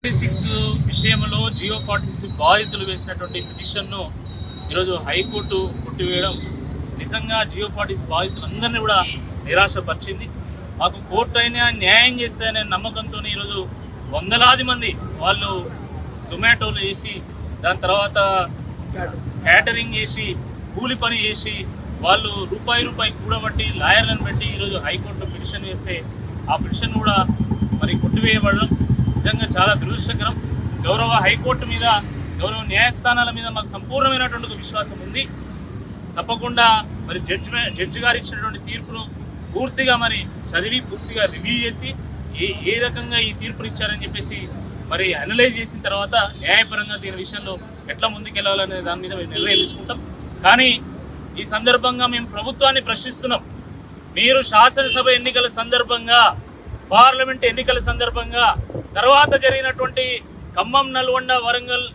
46 విషయంలో జియో 46 బాధితులు వేసినటువంటి పిటిషన్ను ఈరోజు హైకోర్టు కొట్టివేయడం నిజంగా జియో 46 బాధితులందరినీ కూడా నిరాశపరిచింది. మాకు కోర్టు అయినా న్యాయం చేస్తాయనే నమ్మకంతో ఈరోజు వందలాది మంది వాళ్ళు జొమాటోలు చేసి దాని తర్వాత క్యాటరింగ్ చేసి కూలి పని చేసి వాళ్ళు రూపాయి కూడబట్టి లాయర్లను పెట్టి ఈరోజు హైకోర్టు పిటిషన్ వేస్తే ఆ పిటిషన్ కూడా మరి కొట్టివేయబడడం నిజంగా చాలా దురదృష్టకరం. గౌరవ హైకోర్టు మీద, గౌరవ న్యాయస్థానాల మీద మాకు సంపూర్ణమైనటువంటి విశ్వాసం ఉంది. తప్పకుండా మరి జడ్జి గారు ఇచ్చినటువంటి తీర్పును పూర్తిగా మరి చదివి పూర్తిగా రివ్యూ చేసి ఏ రకంగా ఈ తీర్పును ఇచ్చారని చెప్పేసి మరి అనలైజ్ చేసిన తర్వాత న్యాయపరంగా దీని విషయంలో ఎట్లా ముందుకెళ్లాలనే దాని మీద మేము నిర్ణయం తీసుకుంటాం. కానీ ఈ సందర్భంగా మేము ప్రభుత్వాన్ని ప్రశ్నిస్తున్నాం. మీరు శాసనసభ ఎన్నికల సందర్భంగా, పార్లమెంట్ ఎన్నికల సందర్భంగా, తర్వాత జరిగినటువంటి ఖమ్మం, నల్గొండ, వరంగల్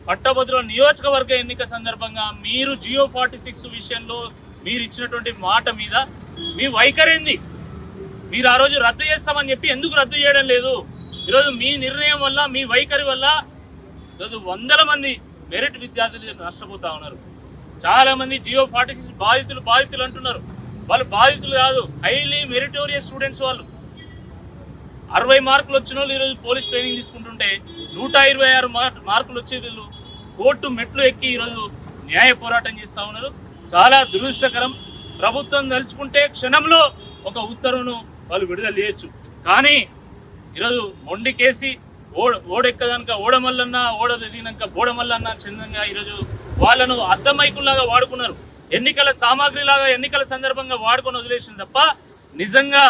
పట్టభద్రుల నియోజకవర్గ ఎన్నిక సందర్భంగా మీరు జియో 46 విషయంలో మీరు ఇచ్చినటువంటి మాట మీద మీ వైఖరింది. మీరు ఆ రోజు రద్దు చేస్తామని చెప్పి ఎందుకు రద్దు చేయడం లేదు? ఈరోజు మీ నిర్ణయం వల్ల, మీ వైఖరి వల్ల ఈరోజు వందల మంది మెరిట్ విద్యార్థులు నష్టపోతా ఉన్నారు. చాలా మంది జియో 46 బాధితులు అంటున్నారు. వాళ్ళు బాధితులు కాదు, హైలీ మెరిటోరియస్ స్టూడెంట్స్. వాళ్ళు 60 మార్కులు వచ్చిన వాళ్ళు ఈరోజు పోలీస్ ట్రైనింగ్ తీసుకుంటుంటే 126 మార్కులు వచ్చే వీళ్ళు కోర్టు మెట్లు ఎక్కి ఈరోజు న్యాయ పోరాటం చేస్తూ ఉన్నారు. చాలా దురదృష్టకరం. ప్రభుత్వం తలుచుకుంటే క్షణంలో ఒక ఉత్తర్వును వాళ్ళు విడుదల చేయొచ్చు. కానీ ఈరోజు మొండికేసి ఓడెక్కదాక ఓడమల్లన్నా, ఓడదిగినాక బోడమల్లన్నా చందంగా ఈరోజు వాళ్ళను అర్ధమైకుల్లాగా వాడుకున్నారు. ఎన్నికల సామాగ్రిలాగా ఎన్నికల సందర్భంగా వాడుకొని వదిలేసింది తప్ప నిజంగా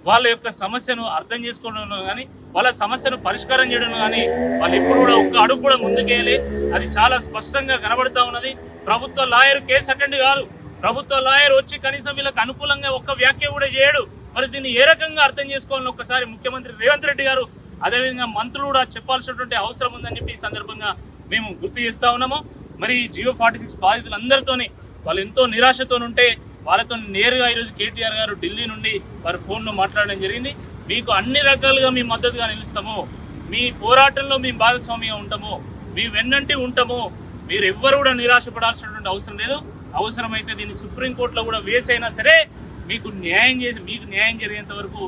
వాళ్ళ యొక్క సమస్యను అర్థం చేసుకోవడం కానీ, వాళ్ళ సమస్యను పరిష్కారం చేయడం కానీ వాళ్ళు ఎప్పుడు కూడా ఒక్క అడుగు కూడా ముందుకేయాలి. అది చాలా స్పష్టంగా కనబడుతూ ఉన్నది. ప్రభుత్వ లాయర్ కేసు అటెండ్ కాదు. ప్రభుత్వ లాయర్ వచ్చి కనీసం వీళ్ళకి అనుకూలంగా ఒక్క వ్యాఖ్య కూడా చేయడు. మరి దీన్ని ఏ రకంగా అర్థం చేసుకోవాలని ఒక్కసారి ముఖ్యమంత్రి రేవంత్ రెడ్డి గారు, అదేవిధంగా మంత్రులు కూడా చెప్పాల్సినటువంటి అవసరం ఉందని చెప్పి ఈ సందర్భంగా మేము గుర్తు చేస్తూ ఉన్నాము. మరి జియో 46 బాధితులందరితోని వాళ్ళు ఎంతో నిరాశతో ఉంటే వాళ్ళతో నేరుగా ఈరోజు కేటీఆర్ గారు ఢిల్లీ నుండి వారి ఫోన్లో మాట్లాడడం జరిగింది. మీకు అన్ని రకాలుగా మేము మద్దతుగా నిలుస్తాము, మీ పోరాటంలో మేము భాగస్వామిగా ఉంటాము, మీ వెన్నంటి ఉంటాము. మీరు ఎవ్వరు కూడా నిరాశపడాల్సినటువంటి అవసరం లేదు. అవసరమైతే దీన్ని సుప్రీంకోర్టులో కూడా వేసైనా సరే మీకు న్యాయం జరిగేంత వరకు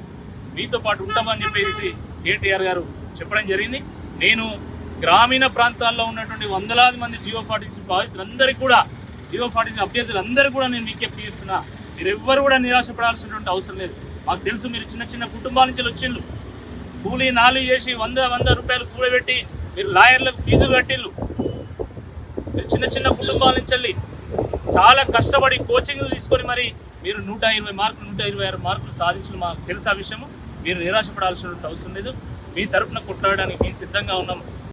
మీతో పాటు ఉంటామని చెప్పేసి కేటీఆర్ గారు చెప్పడం జరిగింది. నేను గ్రామీణ ప్రాంతాల్లో ఉన్నటువంటి వందలాది మంది జియో 46 బాధితులందరికీ కూడా, జియో 46 అభ్యర్థులందరూ కూడా నేను విజ్ఞప్తి చేస్తున్నా, మీరు ఎవ్వరు కూడా నిరాశపడాల్సినటువంటి అవసరం లేదు. మాకు తెలుసు మీరు చిన్న కుటుంబాల నుంచి వచ్చిండ్రు, కూలీ నాలి చేసి 100 రూపాయలు కూడబెట్టి మీరు లాయర్లకు ఫీజులు కట్టిళ్ళు. మీరు చిన్న కుటుంబాల నుంచి వెళ్ళి చాలా కష్టపడి కోచింగ్లు తీసుకొని మరి మీరు 120 మార్కులు 126 మార్కులు సాధించిన మాకు తెలుసు. ఆ విషయము మీరు నిరాశపడాల్సినటువంటి అవసరం లేదు. మీ తరఫున కొట్లాడడానికి మేము సిద్ధంగా ఉన్నాం.